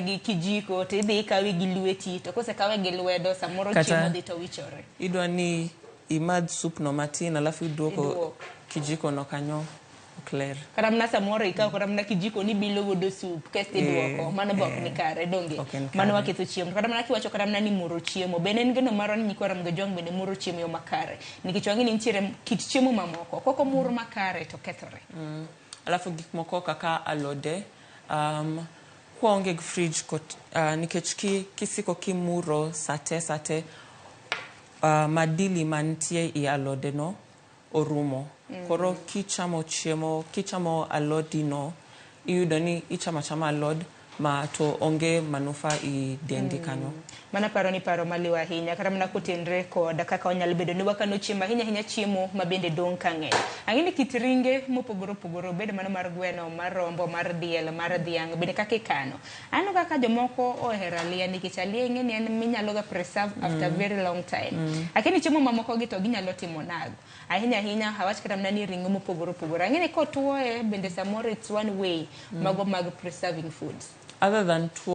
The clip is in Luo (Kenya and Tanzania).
gi kijiko to idhi ikawe gi lweti to kosekawe gi lwedo samoro chiemo dhi to wichore. Idwa ni imadh sup no matin alafu iduoko kijiko no kanyo okler. Kata mana samoro ikaw kata mana kijiko ni bilo godo sup kasto iduoko mano bok ni kare donge mano waketho chiemo kata mana kiwacho kata mana ni muro chiemo bende en gino maro ni nyikwa Ramgo Jong bende muro chiemo yo makare nikech wangi ni nitiere kit chiemo mamoko koko muro makare to kethore. Alafu gik moko kaka alode kuonge fridge nikech kisiko kimuro sate madili mantie I alode no orumo. Koro kichamo alodi no iyudo ni ichama alod ma to onge manufa I dendi kanyo. Mana paro ni paro maliwa ahinya kata mana kotenre koda kaka onyalo bedo ni wakano chiemo ahinya chiemo mabende dong kang'eny. Ang'ini kit ringe mopogoro bedo mana mar gweno, mar rombo, mar diel, mar dhiang' bende kaka ikano. Ano kaka jomoko ohero aliya nikech aliya ing'eni en minyalo ga preserve after very long time. Lakini chiemo mamoko gi to ginyalo timo nago. Ahinya awach kata mana ni ringo mopogoro. Ang'ini kotuoe bende samoro it's one way mago mag preserving foods. Other than